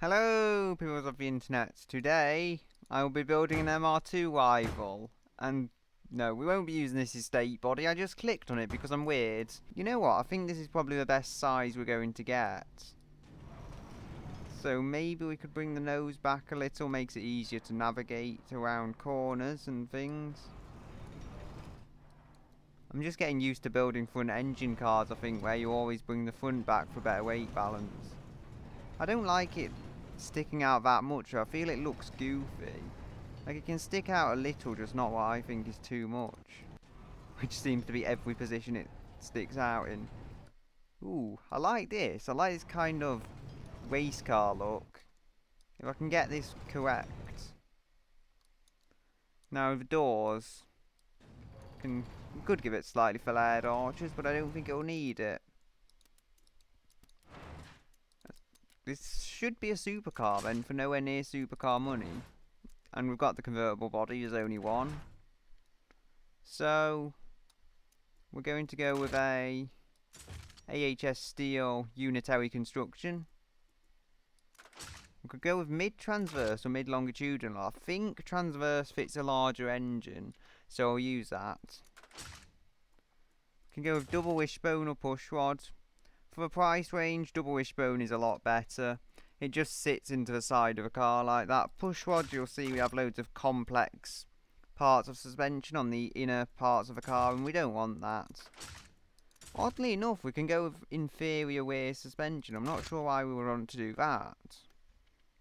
Hello, people of the internet. Today, I will be building an MR2 rival. And no, we won't be using this estate body. I just clicked on it because I'm weird. You know what? I think this is probably the best size we're going to get. So maybe we could bring the nose back a little, makes it easier to navigate around corners and things. I'm just getting used to building front engine cars, I think, where you always bring the front back for better weight balance. I don't like it sticking out that much. I feel it looks goofy. Like it can stick out a little, just not what I think is too much. Which seems to be every position it sticks out in. Ooh, I like this. I like this kind of race car look. If I can get this correct. Now the doors could give it slightly flared arches, but I don't think it'll need it. This should be a supercar then, for nowhere near supercar money. And we've got the convertible body, there's only one. So we're going to go with a AHS steel unitary construction. We could go with mid-transverse or mid-longitudinal. I think transverse fits a larger engine, so I'll use that. We can go with double wishbone or push rod. For the price range, double wishbone is a lot better. It just sits into the side of a car like that. Push rod, you'll see we have loads of complex parts of suspension on the inner parts of a car, and we don't want that. Oddly enough, we can go with inferior rear suspension. I'm not sure why we would want to do that.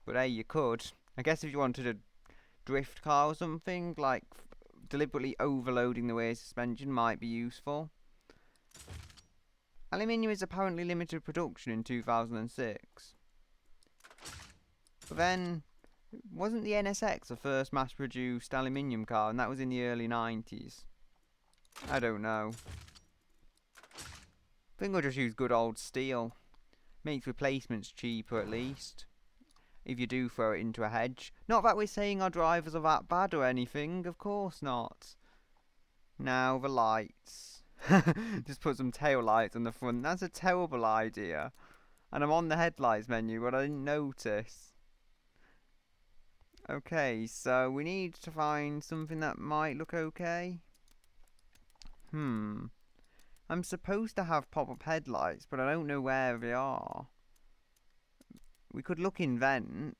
But hey, you could. I guess if you wanted a drift car or something, like deliberately overloading the rear suspension might be useful. Aluminium is apparently limited production in 2006. But then, wasn't the NSX the first mass-produced aluminium car, and that was in the early 90s? I don't know. I think we'll just use good old steel. Makes replacements cheaper at least. If you do throw it into a hedge. Not that we're saying our drivers are that bad or anything, of course not. Now the lights. Just put some tail lights on the front. That's a terrible idea. And I'm on the headlights menu, but I didn't notice. Okay, so we need to find something that might look okay. I'm supposed to have pop-up headlights, but I don't know where they are. We could look in vents.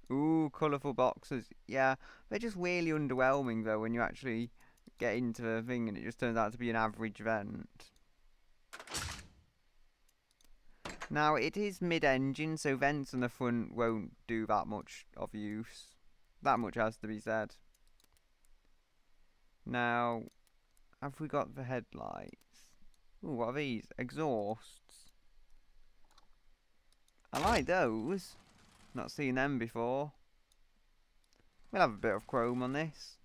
Ooh, colourful boxes. Yeah, they're just really underwhelming though when you actually get into the thing and it just turns out to be an average vent. Now, it is mid-engine, so vents on the front won't do that much of use. That much has to be said. Now, have we got the headlights? Ooh, what are these? Exhausts. I like those. Not seen them before. We'll have a bit of chrome on this.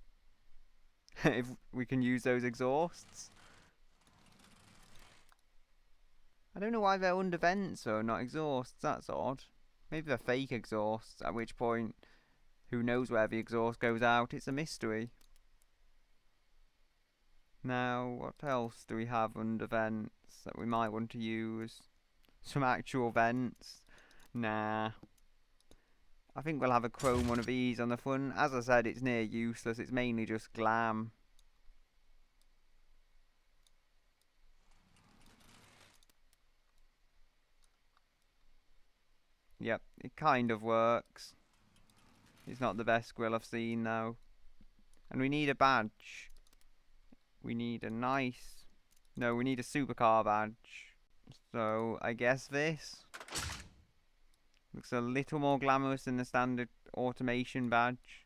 If we can use those exhausts. I don't know why they're under vents though, not exhausts. That's odd. Maybe they're fake exhausts, at which point, who knows where the exhaust goes out. It's a mystery. Now, what else do we have under vents that we might want to use? Some actual vents? Nah. I think we'll have a chrome one of these on the front. As I said, it's near useless. It's mainly just glam. Yep, it kind of works. It's not the best grill I've seen though. And we need a badge. We need a nice... No, we need a supercar badge. So, I guess this looks a little more glamorous than the standard automation badge.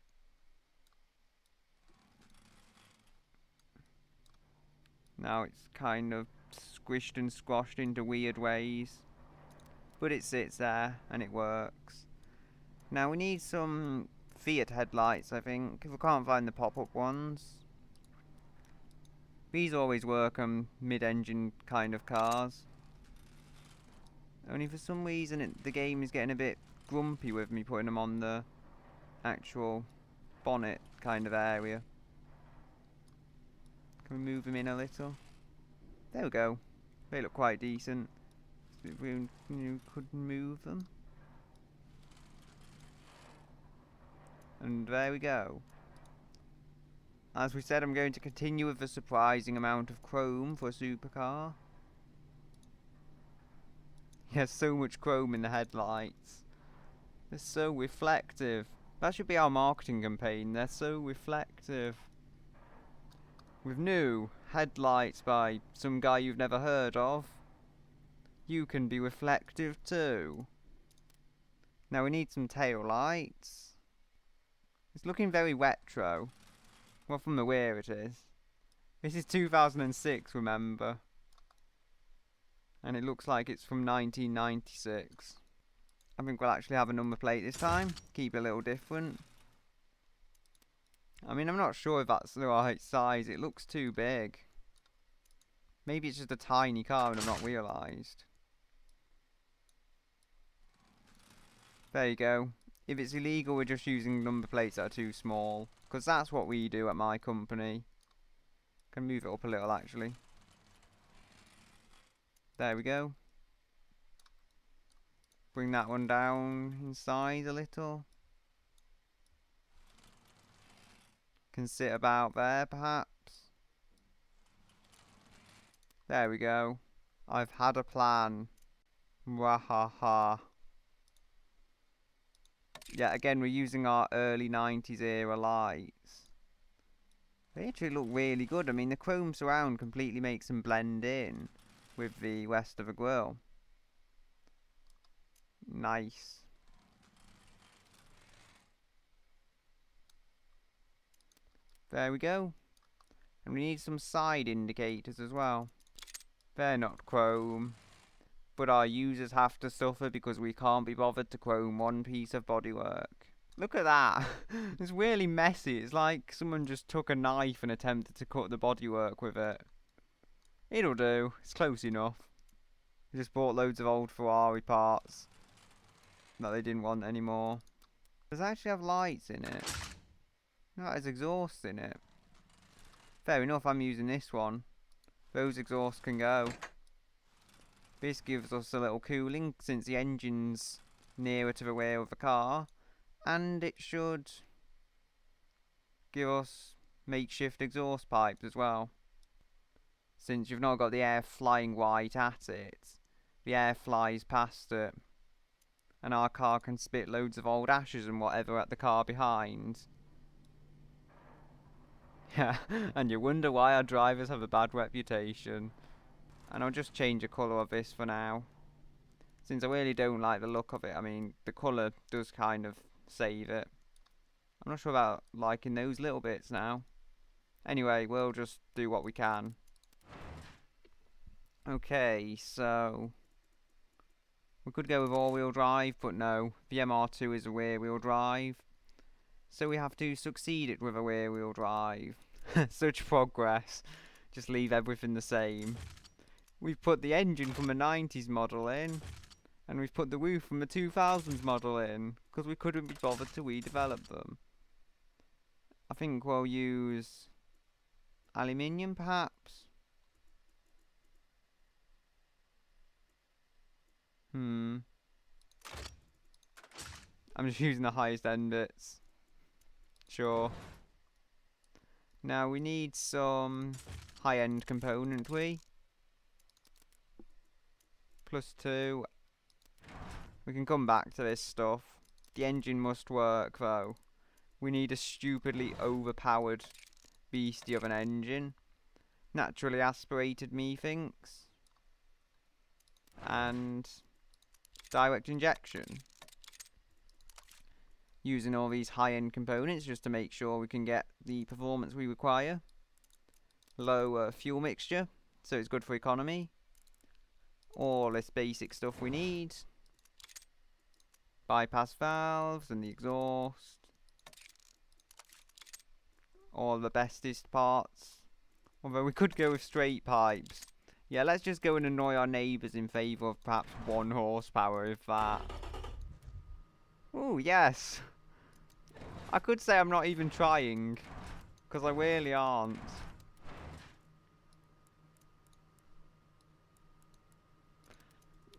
Now it's kind of squished and squashed into weird ways. But it sits there and it works. Now we need some Fiat headlights, I think, if we can't find the pop-up ones. These always work on mid-engine kind of cars. Only for some reason the game is getting a bit grumpy with me putting them on the actual bonnet kind of area. Can we move them in a little? There we go. They look quite decent. If we could move them. And there we go. As we said, I'm going to continue with the surprising amount of chrome for a supercar. Yes, so much chrome in the headlights. They're so reflective. That should be our marketing campaign. They're so reflective. With new headlights by some guy you've never heard of, you can be reflective too. Now we need some tail lights. It's looking very retro. Well, from the rear it is. This is 2006, remember. And it looks like it's from 1996. I think we'll actually have a number plate this time. Keep it a little different. I mean, I'm not sure if that's the right size. It looks too big. Maybe it's just a tiny car and I've not realised. There you go. If it's illegal, we're just using number plates that are too small. Because that's what we do at my company. Can move it up a little, actually. There we go. Bring that one down inside a little. Can sit about there, perhaps. There we go. I've had a plan. Wahaha. Yeah, again, we're using our early 90s era lights. They actually look really good. I mean, the chrome surround completely makes them blend in with the rest of the grille. Nice. There we go. And we need some side indicators as well. They're not chrome, but our users have to suffer because we can't be bothered to chrome one piece of bodywork. Look at that. It's really messy. It's like someone just took a knife and attempted to cut the bodywork with it. It'll do. It's close enough. We just bought loads of old Ferrari parts that they didn't want anymore. Does it actually have lights in it? No, it has exhaust in it. Fair enough, I'm using this one. Those exhausts can go. This gives us a little cooling since the engine's nearer to the rear of the car. And it should give us makeshift exhaust pipes as well. Since you've not got the air flying right at it, the air flies past it. And our car can spit loads of old ashes and whatever at the car behind. Yeah, and you wonder why our drivers have a bad reputation. And I'll just change the colour of this for now. Since I really don't like the look of it. I mean, the colour does kind of save it. I'm not sure about liking those little bits now. Anyway, we'll just do what we can. Okay, so we could go with all-wheel drive, but no. The MR2 is a rear-wheel drive. So we have to succeed it with a rear-wheel drive. Such progress. Just leave everything the same. We've put the engine from a 90s model in. And we've put the roof from a 2000s model in. Because we couldn't be bothered to redevelop them. I think we'll use aluminium, perhaps. I'm just using the highest end bits. Sure. Now we need some high-end componentry. +2. We can come back to this stuff. The engine must work though. We need a stupidly overpowered beastie of an engine. Naturally aspirated, methinks. And direct injection. Using all these high-end components just to make sure we can get the performance we require. Low fuel mixture, so it's good for economy. All this basic stuff we need. Bypass valves and the exhaust. All the bestest parts. Although we could go with straight pipes. Yeah, let's just go and annoy our neighbours in favour of perhaps 1 horsepower, if that. Ooh, yes! I could say I'm not even trying, because I really aren't.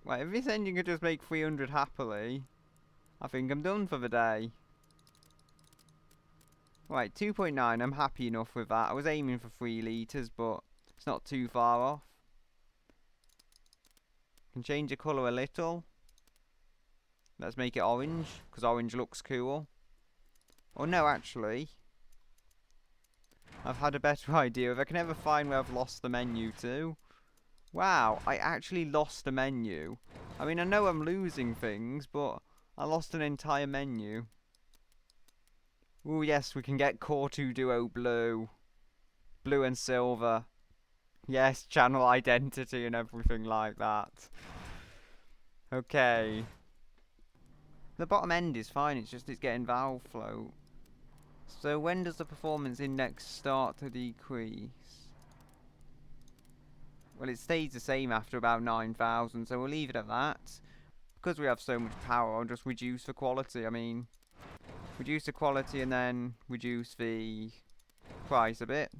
Right, if this engine could just make 300 happily, I think I'm done for the day. Right, 2.9, I'm happy enough with that. I was aiming for 3 litres, but it's not too far off. Can change the colour a little. Let's make it orange, because orange looks cool. Oh no, actually, I've had a better idea. If I can ever find where I've lost the menu to. Wow, I actually lost the menu. I mean, I know I'm losing things, but I lost an entire menu. Ooh, yes, we can get Core 2 Duo Blue. Blue and silver. Yes, channel identity and everything like that. Okay. The bottom end is fine, it's just it's getting valve float. So when does the performance index start to decrease? Well, it stays the same after about 9,000, so we'll leave it at that. Because we have so much power, I'll just reduce the quality. I mean, reduce the quality and then reduce the price a bit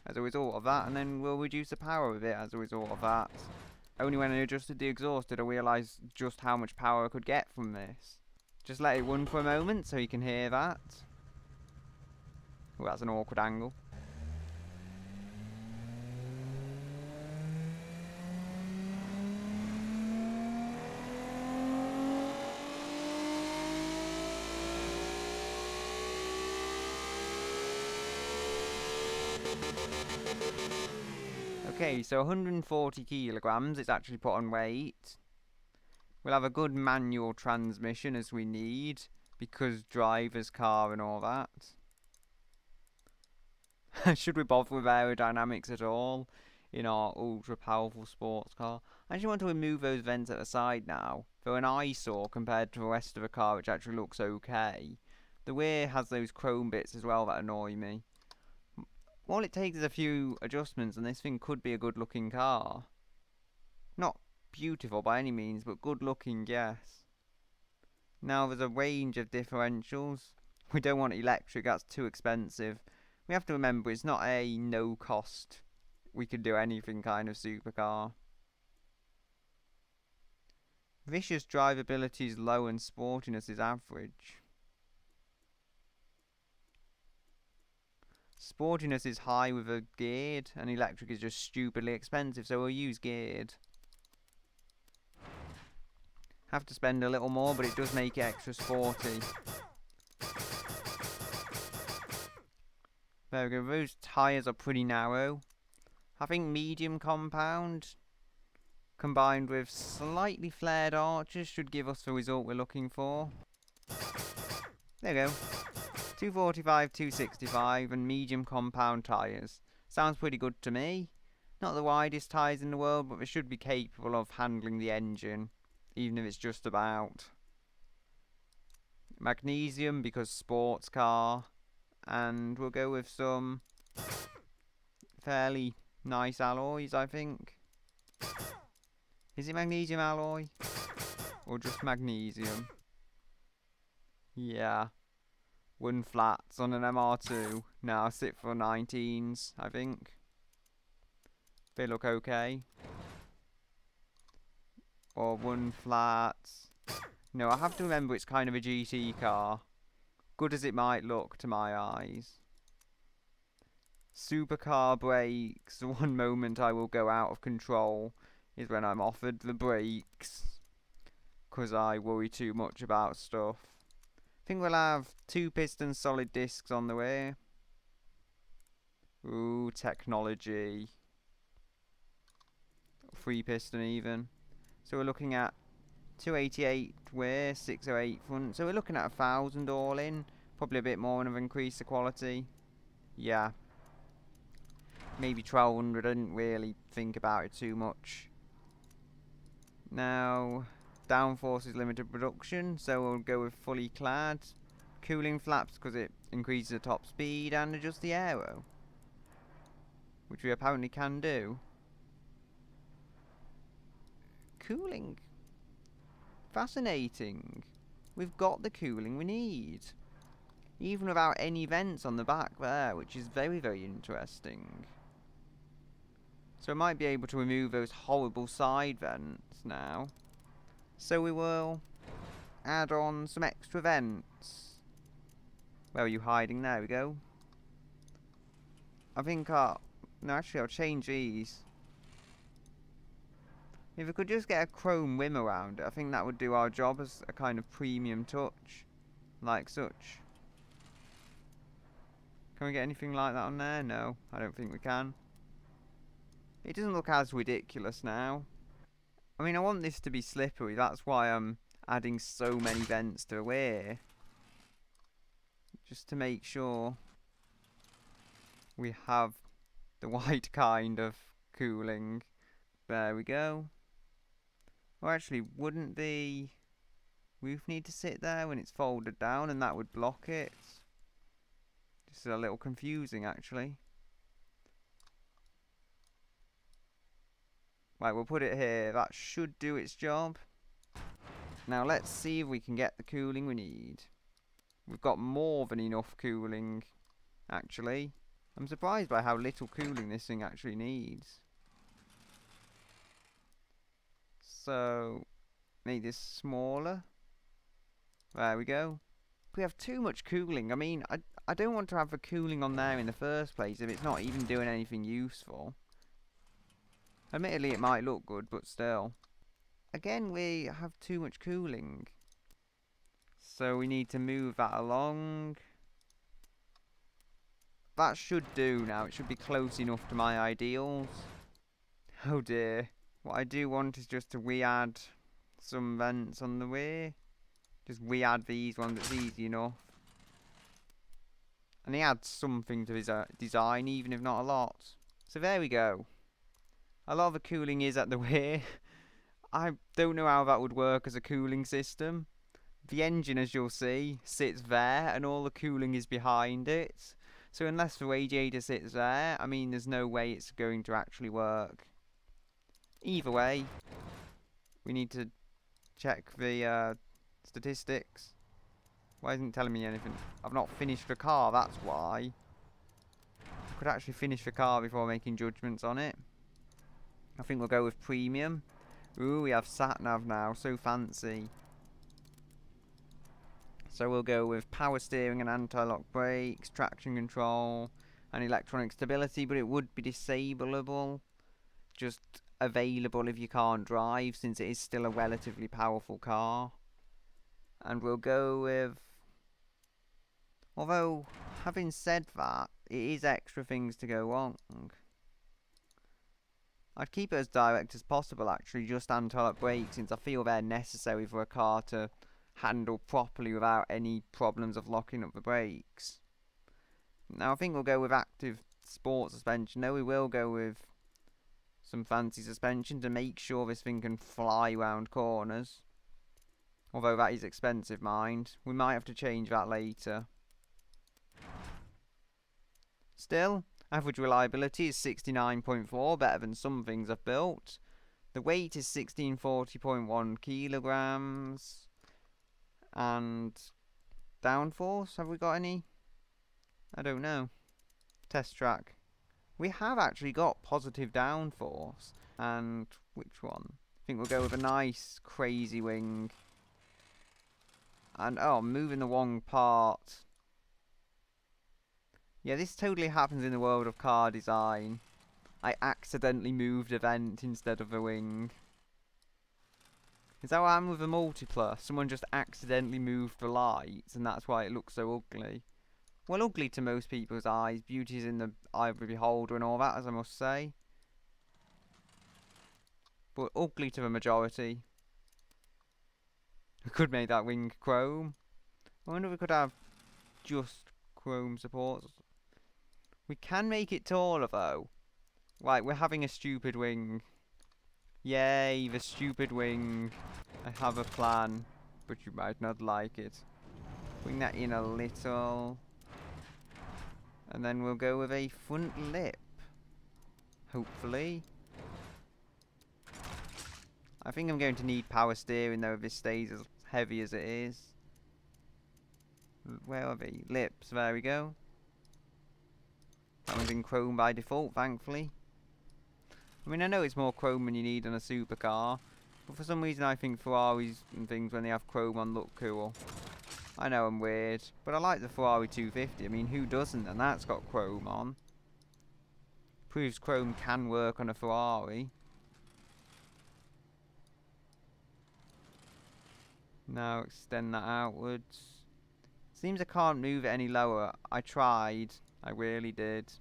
as a result of that, and then we'll reduce the power a bit as a result of that. Only when I adjusted the exhaust did I realise just how much power I could get from this. Just let it run for a moment so you can hear that. Oh, that's an awkward angle. Okay, so 140 kilograms, it's actually put on weight. We'll have a good manual transmission as we need, because driver's car and all that. Should we bother with aerodynamics at all in our ultra powerful sports car? I actually want to remove those vents at the side now. They're an eyesore compared to the rest of the car, which actually looks okay. The rear has those chrome bits as well that annoy me. All it takes is a few adjustments and this thing could be a good looking car. Not beautiful by any means, but good looking, yes. Now there's a range of differentials. We don't want electric, that's too expensive. We have to remember it's not a no cost, we could do anything kind of supercar. Vicious drivability is low and sportiness is average. Sportiness is high with a geared, and electric is just stupidly expensive, so we'll use geared. Have to spend a little more, but it does make it extra sporty. There we go, those tyres are pretty narrow. I think medium compound combined with slightly flared arches should give us the result we're looking for. There we go. 245, 265 and medium compound tyres. Sounds pretty good to me. Not the widest tyres in the world, but they should be capable of handling the engine, even if it's just about. Magnesium because sports car, and we'll go with some fairly nice alloys, I think. Is it magnesium alloy? Or just magnesium? Yeah. Wooden flats on an MR2. Now sit for 19s, I think. They look okay. Or wooden flats. No, I have to remember it's kind of a GT car. Good as it might look to my eyes. Supercar brakes. The one moment I will go out of control is when I'm offered the brakes. Because I worry too much about stuff. I think we'll have 2 piston solid discs on the way. Ooh, technology. 3 piston even. So we're looking at 288 rear, 608 front. So we're looking at 1,000 all in. Probably a bit more and have increased the quality. Yeah. Maybe 1,200. I didn't really think about it too much. Now, downforce is limited production, so we'll go with fully clad. Cooling flaps because it increases the top speed and adjusts the aero, which we apparently can do. Cooling. Fascinating. We've got the cooling we need. Even without any vents on the back there, which is very, very interesting. So I might be able to remove those horrible side vents now. So we will add on some extra vents. Where are you hiding? There we go. I think no, actually I'll change these. If we could just get a chrome rim around it, I think that would do our job as a kind of premium touch. Like such. Can we get anything like that on there? No, I don't think we can. It doesn't look as ridiculous now. I mean, I want this to be slippery. That's why I'm adding so many vents to the rear. Just to make sure we have the right kind of cooling. There we go. Or actually, wouldn't the roof need to sit there when it's folded down and that would block it? This is a little confusing, actually. Right, we'll put it here. That should do its job. Now let's see if we can get the cooling we need. We've got more than enough cooling, actually. I'm surprised by how little cooling this thing actually needs. So, make this smaller. There we go. We have too much cooling. I mean, I don't want to have the cooling on there in the first place if it's not even doing anything useful. Admittedly, it might look good, but still. Again, we have too much cooling. So we need to move that along. That should do now. It should be close enough to my ideals. Oh dear. What I do want is just to re-add some vents on the way. Just re-add these ones, it's easy enough. And he adds something to his design, even if not a lot. So there we go. A lot of the cooling is at the rear. I don't know how that would work as a cooling system. The engine, as you'll see, sits there and all the cooling is behind it. So unless the radiator sits there, I mean, there's no way it's going to actually work. Either way, we need to check the statistics. Why isn't it telling me anything? I've not finished the car, that's why. I could actually finish the car before making judgments on it. I think we'll go with premium. Ooh, we have sat-nav now, so fancy. So we'll go with power steering and anti-lock brakes, traction control, and electronic stability, but it would be disableable. Just available if you can't drive, since it is still a relatively powerful car. And we'll go with... Although, having said that, it is extra things to go wrong. I'd keep it as direct as possible, actually, just anti-lock brakes, since I feel they're necessary for a car to handle properly without any problems of locking up the brakes. Now I think we'll go with active sport suspension. No, we will go with some fancy suspension to make sure this thing can fly round corners. Although that is expensive, mind. We might have to change that later. Still, average reliability is 69.4, better than some things I've built. The weight is 1640.1 kilograms. And downforce, have we got any? I don't know. Test track. We have actually got positive downforce. And which one? I think we'll go with a nice crazy wing. And oh, I'm moving the wrong part. Yeah, this totally happens in the world of car design. I accidentally moved a vent instead of a wing. Is that what happened with the Multipla? Someone just accidentally moved the lights and that's why it looks so ugly. Well, ugly to most people's eyes. Beauty's in the eye of the beholder and all that, as I must say. But ugly to the majority. We could make that wing chrome. I wonder if we could have just chrome supports. We can make it taller though. Right, we're having a stupid wing. Yay, the stupid wing. I have a plan, but you might not like it. Bring that in a little. And then we'll go with a front lip. Hopefully. I think I'm going to need power steering though if this stays as heavy as it is. Where are the lips? There we go. That one's in chrome by default, thankfully. I mean, I know it's more chrome than you need on a supercar, but for some reason I think Ferraris and things, when they have chrome on, look cool. I know I'm weird, but I like the Ferrari 250. I mean, who doesn't? And that's got chrome on. Proves chrome can work on a Ferrari. Now extend that outwards. Seems I can't move it any lower. I tried. I really did.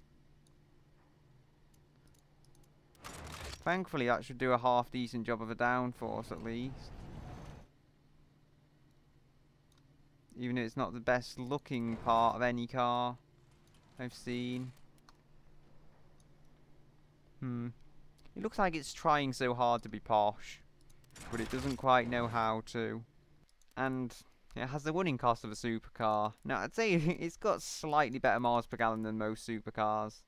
Thankfully, that should do a half decent job of a downforce at least. Even if it's not the best looking part of any car I've seen. It looks like it's trying so hard to be posh, but it doesn't quite know how to. And it has the running cost of a supercar. Now, I'd say it's got slightly better miles per gallon than most supercars.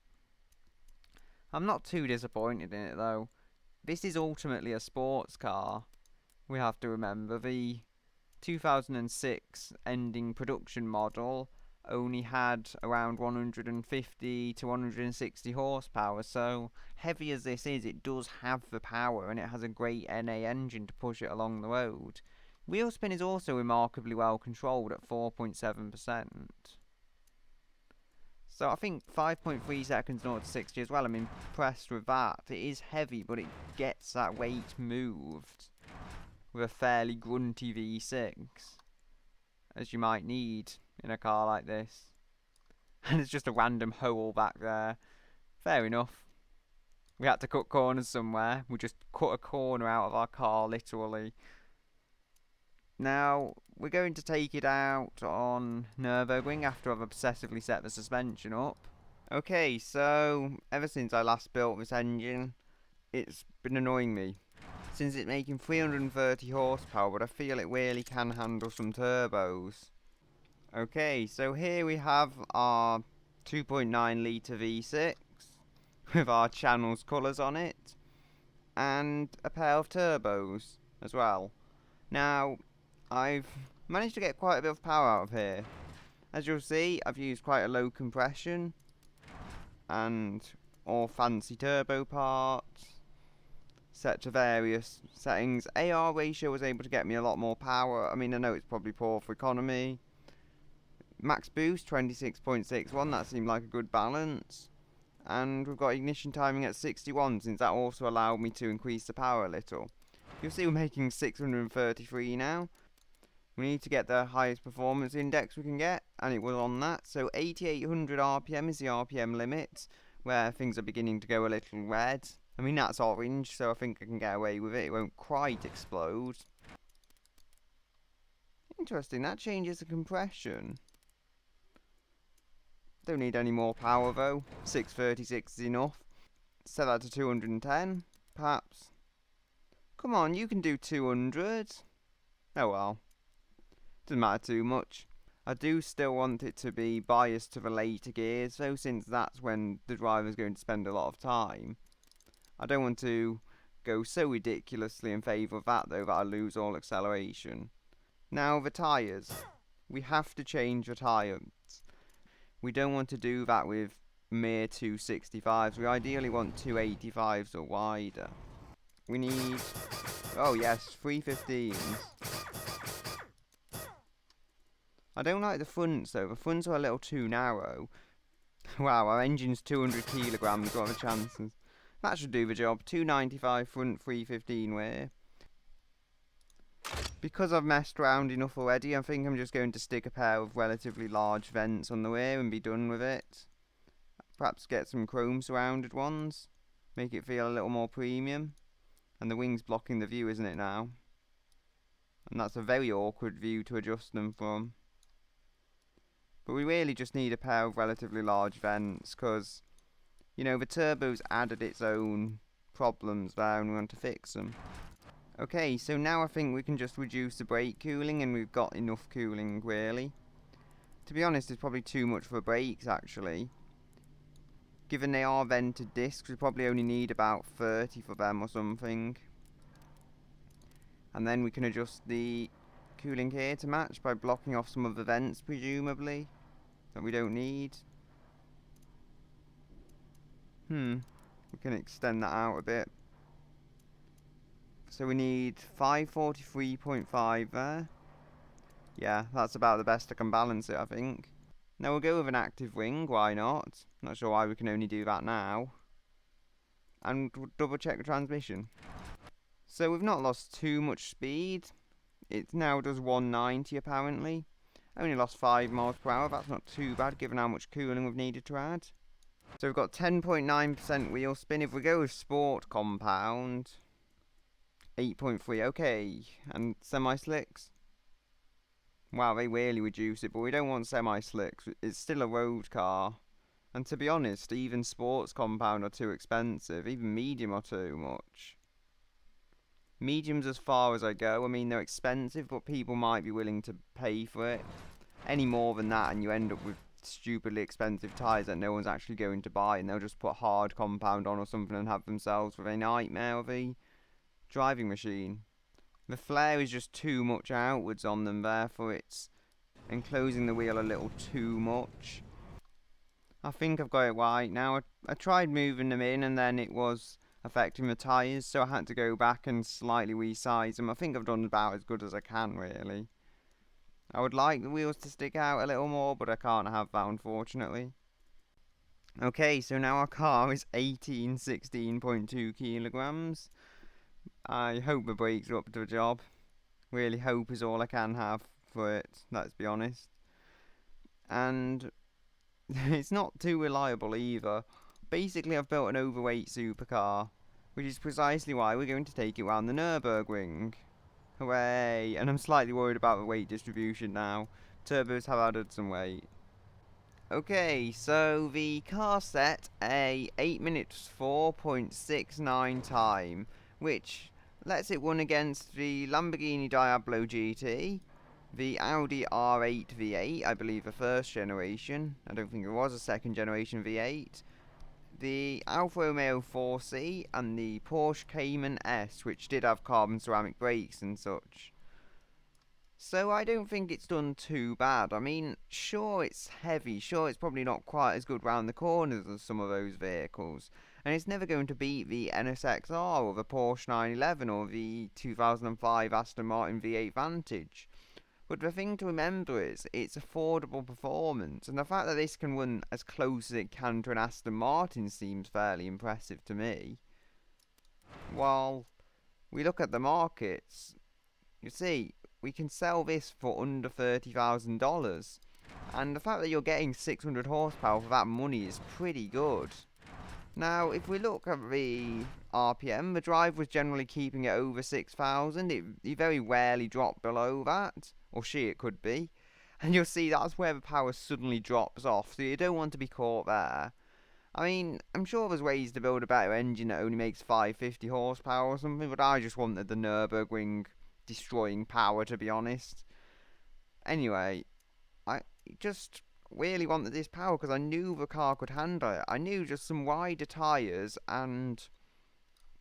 I'm not too disappointed in it though. This is ultimately a sports car. We have to remember the 2006 ending production model only had around 150 to 160 horsepower, so heavy as this is, it does have the power and it has a great NA engine to push it along the road. Wheel spin is also remarkably well controlled at 4.7%. So I think 5.3 seconds 0 to 60 as well. I'm impressed with that. It is heavy, but it gets that weight moved with a fairly grunty V6, as you might need in a car like this. And it's just a random hole back there. Fair enough. We had to cut corners somewhere. We just cut a corner out of our car, literally. Now, we're going to take it out on Nürburgring after I've obsessively set the suspension up. Okay, so ever since I last built this engine, it's been annoying me. Since it's making 330 horsepower, but I feel it really can handle some turbos. Okay, so here we have our 2.9 litre V6 with our channels colours on it, and a pair of turbos as well. Now, I've managed to get quite a bit of power out of here. As you'll see, I've used quite a low compression and all fancy turbo parts set to various settings. AR ratio was able to get me a lot more power. I mean, I know it's probably poor for economy. Max boost 26.61, that seemed like a good balance. And we've got ignition timing at 61, since that also allowed me to increase the power a little. You'll see we're making 633 now. We need to get the highest performance index we can get, and it was on that. So 8800 RPM is the RPM limit, where things are beginning to go a little red. I mean, that's orange, so I think I can get away with it. It won't quite explode. Interesting, that changes the compression. Don't need any more power though. 636 is enough. Set that to 210, perhaps. Come on, you can do 200. Oh well. Doesn't matter too much. I do still want it to be biased to the later gears though, since that's when the driver's going to spend a lot of time. I don't want to go so ridiculously in favour of that though that I lose all acceleration. Now the tyres. We have to change the tyres. We don't want to do that with mere 265s. We ideally want 285s or wider. We need, oh yes, 315s. I don't like the fronts though. The fronts are a little too narrow. Wow, our engine's 200 kilograms. What are the chances? That should do the job. 295 front, 315 rear. Because I've messed around enough already, I think I'm just going to stick a pair of relatively large vents on the rear and be done with it. Perhaps get some chrome surrounded ones. Make it feel a little more premium. And the wing's blocking the view, isn't it now? And that's a very awkward view to adjust them from. But we really just need a pair of relatively large vents, because, you know, the turbo's added its own problems there and we want to fix them. Okay, so now I think we can just reduce the brake cooling, and we've got enough cooling, really. To be honest, it's probably too much for brakes, actually. Given they are vented discs, we probably only need about 30 for them or something. And then we can adjust the cooling here to match by blocking off some of the vents, presumably, that we don't need. We can extend that out a bit. So we need 543.5 there. Yeah, that's about the best I can balance it, I think. Now we'll go with an active wing, why not? Not sure why we can only do that now. And we'll double check the transmission. So we've not lost too much speed. It now does 190 apparently. Only lost 5 miles per hour, that's not too bad given how much cooling we've needed to add. So we've got 10.9% wheel spin. If we go with sport compound, 8.3, okay. And semi-slicks? Wow, they really reduce it, but we don't want semi-slicks. It's still a road car. And to be honest, even sports compound are too expensive. Even medium are too much. Medium's as far as I go. I mean, they're expensive, but people might be willing to pay for it. Any more than that, and you end up with stupidly expensive tyres that no one's actually going to buy, and they'll just put hard compound on or something and have themselves with a nightmare of a driving machine. The flare is just too much outwards on them, therefore it's enclosing the wheel a little too much. I think I've got it right now. I tried moving them in and then it was affecting the tyres, so I had to go back and slightly resize them. I think I've done about as good as I can, really. I would like the wheels to stick out a little more, but I can't have that, unfortunately. Okay, so now our car is 16.2 kilograms. I hope the brakes are up to the job. Really hope is all I can have for it, let's be honest. And it's not too reliable either. Basically, I've built an overweight supercar, which is precisely why we're going to take it round the Nürburgring. Hooray! And I'm slightly worried about the weight distribution now. Turbos have added some weight. Okay, so the car set a 8 minutes 4.69 time, which lets it run against the Lamborghini Diablo GT, the Audi R8 V8, I believe the first generation, I don't think there was a second generation V8, the Alfa Romeo 4C, and the Porsche Cayman S, which did have carbon ceramic brakes and such. So I don't think it's done too bad. I mean, sure it's heavy, sure it's probably not quite as good round the corners as some of those vehicles, and it's never going to beat the NSX-R or the Porsche 911 or the 2005 Aston Martin V8 Vantage. But the thing to remember is, it's affordable performance, and the fact that this can run as close as it can to an Aston Martin seems fairly impressive to me. While we look at the markets, you see, we can sell this for under $30,000, and the fact that you're getting 600 horsepower for that money is pretty good. Now, if we look at the RPM, the drive was generally keeping it over 6,000. It very rarely dropped below that, or it could be, and you'll see that's where the power suddenly drops off, so you don't want to be caught there. I mean, I'm sure there's ways to build a better engine that only makes 550 horsepower or something, but I just wanted the Nürburgring destroying power, to be honest. Anyway, I just really wanted this power because I knew the car could handle it. I knew just some wider tyres and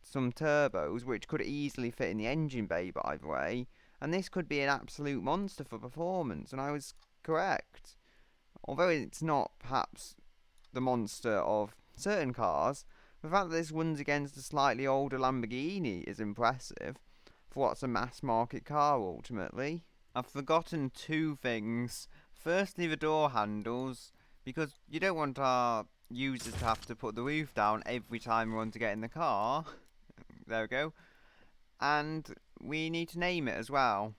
some turbos, which could easily fit in the engine bay, by the way, and this could be an absolute monster for performance, and I was correct. Although it's not perhaps the monster of certain cars, the fact that this runs against a slightly older Lamborghini is impressive for what's a mass market car ultimately. I've forgotten two things. Firstly, the door handles, because you don't want our users to have to put the roof down every time we want to get in the car. There we go. And we need to name it as well.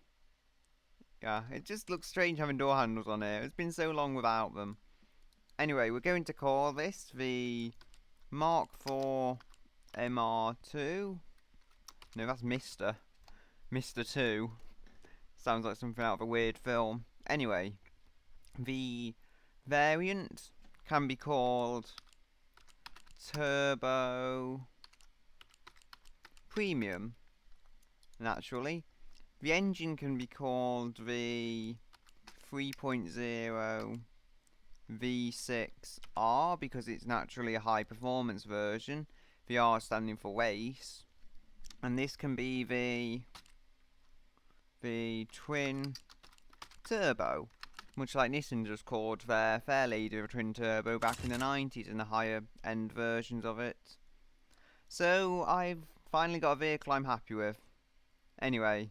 Yeah, it just looks strange having door handles on here. It's been so long without them. Anyway, we're going to call this the MK3 MR2. No, that's Mr. 2. Sounds like something out of a weird film. Anyway, the variant can be called Turbo Premium, naturally. The engine can be called the 3.0 V6R because it's naturally a high performance version, the R standing for race. And this can be the twin turbo, much like Nissan just called their Fairlady a twin turbo back in the 90s and the higher end versions of it. So I've finally got a vehicle I'm happy with. Anyway,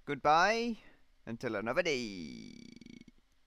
goodbye Until another day.